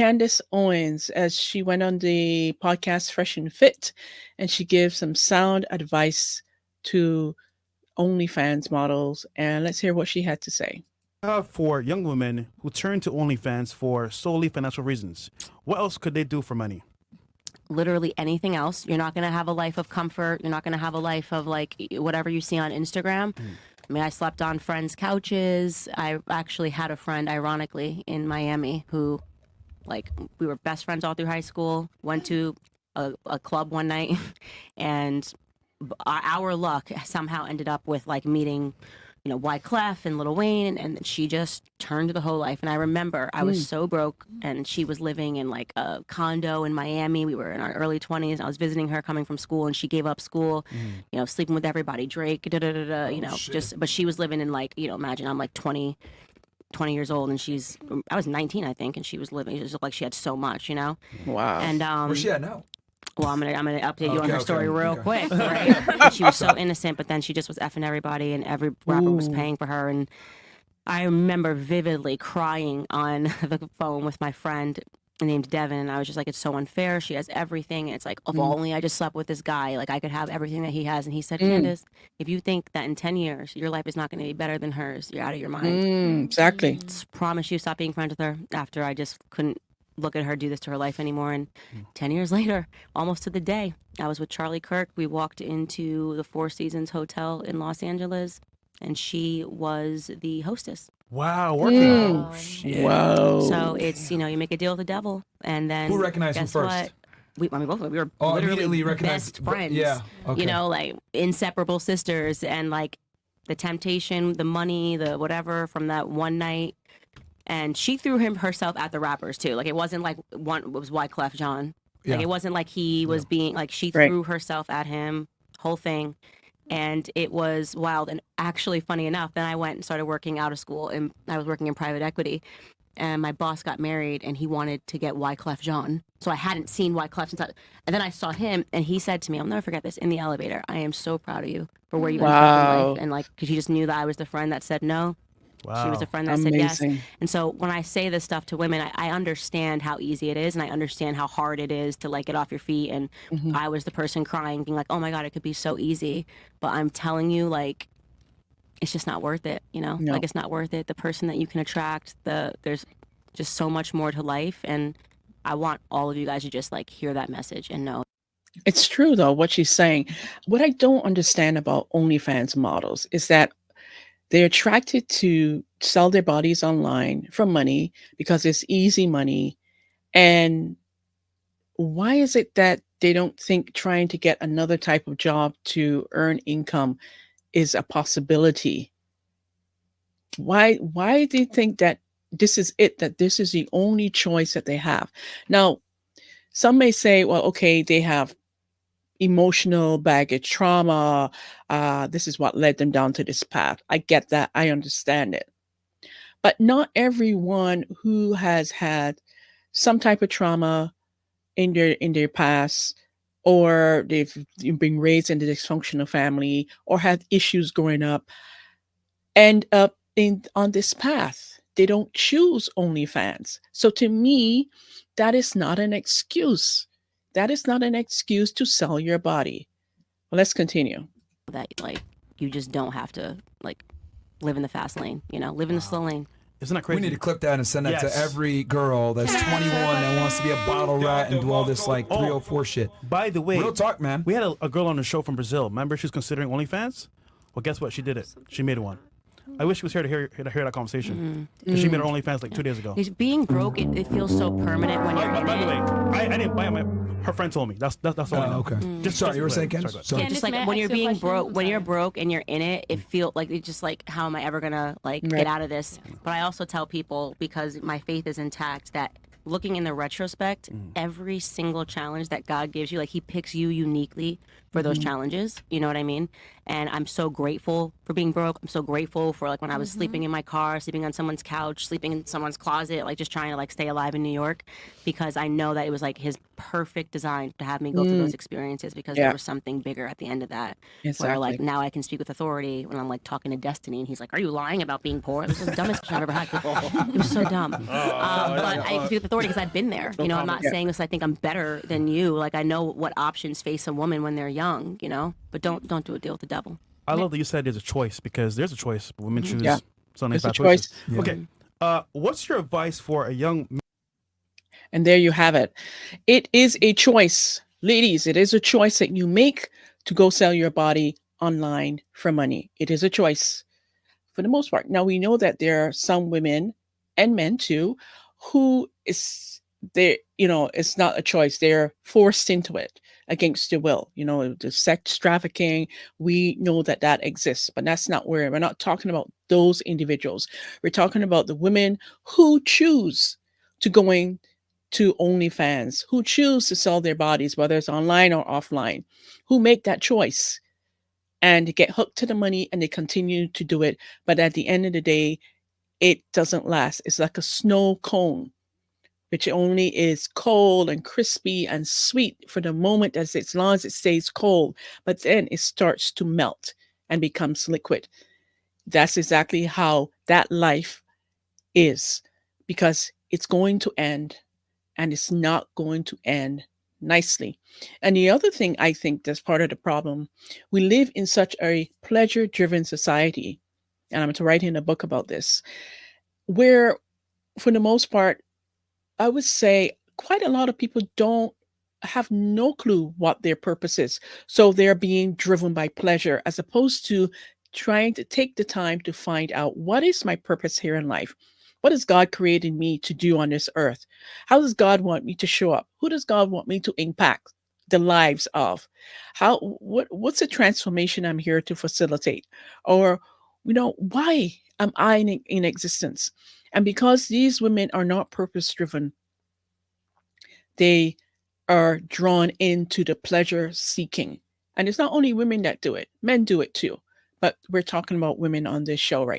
Candace Owens as she went on the podcast Fresh and Fit, and she gives some sound advice to OnlyFans models. And let's hear what she had to say. For young women who turn to OnlyFans for solely financial reasons, what else could they do for money? Literally anything else. You're not going to have a life of comfort. You're not going to have a life of like whatever you see on Instagram. I mean, I slept on friends' couches. I actually had a friend, ironically, in Miami who, like, we were best friends all through high school, went to a club one night, and our luck somehow ended up with, like, meeting, you know, Wyclef and Lil Wayne, and she just turned the whole life. And I remember I was so broke, and she was living in like a condo in Miami. We were in our early 20s, and I was visiting her coming from school, and she gave up school, you know, sleeping with everybody, Drake, you know, but she was living in, like, you know, imagine I'm like 20 years old, and I was 19, I think, and she was living, it just looked like she had so much, you know? Wow. And where's she at now? well, I'm gonna update you on her story real quick. Right? And she was so innocent, but then she just was effing everybody, and every rapper was paying for her. And I remember vividly crying on the phone with my friend named Devin, and I was just like, it's so unfair. She has everything. And it's like, if only I just slept with this guy, like I could have everything that he has. And he said, Candace, if you think that in 10 years your life is not going to be better than hers, you're out of your mind. Exactly. Just promise you, stop being friends with her. After I just couldn't look at her do this to her life anymore. And 10 years later, almost to the day, I was with Charlie Kirk. We walked into the Four Seasons Hotel in Los Angeles, and she was the hostess. Wow, working. Wow. So it's, you know, you make a deal with the devil, and then Who recognized him guess first? what? I mean, both of us, we were immediately literally recognized. best friends. Yeah. Okay. You know, like inseparable sisters, and like the temptation, the money, the whatever from that one night. And she threw herself at the rappers too. Like it wasn't like it was Wyclef Jean. Like it wasn't like he was being like, she threw herself at him, whole thing. And it was wild. And actually, funny enough, then I went and started working out of school, and I was working in private equity. And my boss got married, and he wanted to get Wyclef Jean. So I hadn't seen Wyclef since and then I saw him, and he said to me, I'll never forget this, in the elevator, I am so proud of you for where you ended up in life. And like, because he just knew that I was the friend that said no. Wow. She was a friend that said yes. And so when I say this stuff to women, I understand how easy it is, and I understand how hard it is to like get off your feet. And I was the person crying, being like, oh my God, it could be so easy. But I'm telling you, like, it's just not worth it, you know? No. Like, it's not worth it. The person that you can attract, there's just so much more to life. And I want all of you guys to just like hear that message and know. It's true, though, what she's saying. What I don't understand about OnlyFans models is that they're attracted to sell their bodies online for money because it's easy money. And why is it that they don't think trying to get another type of job to earn income is a possibility? Why do they think that this is it, that this is the only choice that they have? Now, some may say, well, okay, they have emotional baggage, trauma. This is what led them down to this path. I get that. I understand it. But not everyone who has had some type of trauma in their past, or they've been raised in a dysfunctional family, or had issues growing up, end up on this path. They don't choose OnlyFans. So to me, that is not an excuse. That is not an excuse to sell your body. Well, let's continue. That like you just don't have to like live in the fast lane, you know, live in the slow lane. Isn't that crazy? We need to clip that and send that to every girl that's 21 that wants to be a bottle rat and do all this like 304 shit. By the way, real talk, man. We had a girl on the show from Brazil. Remember, she was considering OnlyFans? Well, guess what? She did it. She made one. I wish she was here to hear that conversation. Because she made her OnlyFans like 2 days ago. Being broke, it feels so permanent when you're in By it. the way, I didn't buy it. Her friend told me. That's all I know. Okay. Sorry, you were saying, Ken? Sorry. Just like when you're being broke, when you're broke and you're in it, it feels like it's just like, how am I ever gonna like get out of this? But I also tell people, because my faith is intact, that looking in the retrospect, every single challenge that God gives you, like he picks you uniquely for those challenges. You know what I mean? And I'm so grateful for being broke. I'm so grateful for like when I was sleeping in my car, sleeping on someone's couch, sleeping in someone's closet, like just trying to like stay alive in New York, because I know that it was like his perfect design to have me go through those experiences, because there was something bigger at the end of that. Where like now I can speak with authority when I'm like talking to Destiny, and he's like, are you lying about being poor? This is the dumbest question I've ever had. It was so dumb. But I speak with authority because I've been there. You know, I'm not saying this. I think I'm better than you. Like I know what options face a woman when they're young. You know, but don't do a deal with the devil. I love that you said there's a choice because there's a choice. Women choose something There's a bad choice. choices. Okay. What's your advice for a young And there you have it. It is a choice. Ladies, it is a choice that you make to go sell your body online for money. It is a choice for the most part. Now, we know that there are some women and men too who is they, you know, it's not a choice. They're forced into it against their will. You know, the sex trafficking, we know that that exists, but that's not where we're not talking about those individuals. We're talking about the women who choose to going to OnlyFans, who choose to sell their bodies, whether it's online or offline, who make that choice and get hooked to the money and they continue to do it. But at the end of the day, it doesn't last. It's like a snow cone, which only is cold and crispy and sweet for the moment as long as it stays cold. But then it starts to melt and becomes liquid. That's exactly how that life is, because it's going to end and it's not going to end nicely. And the other thing I think that's part of the problem, we live in such a pleasure-driven society, and I'm writing a book about this, where for the most part, I would say quite a lot of people don't have no clue what their purpose is. So they're being driven by pleasure as opposed to trying to take the time to find out what is my purpose here in life? What has God created me to do on this earth? How does God want me to show up? Who does God want me to impact the lives of? What's the transformation I'm here to facilitate? Or, you know, why am I in existence? And because these women are not purpose driven, they are drawn into the pleasure seeking. And it's not only women that do it, men do it too. But we're talking about women on this show right now.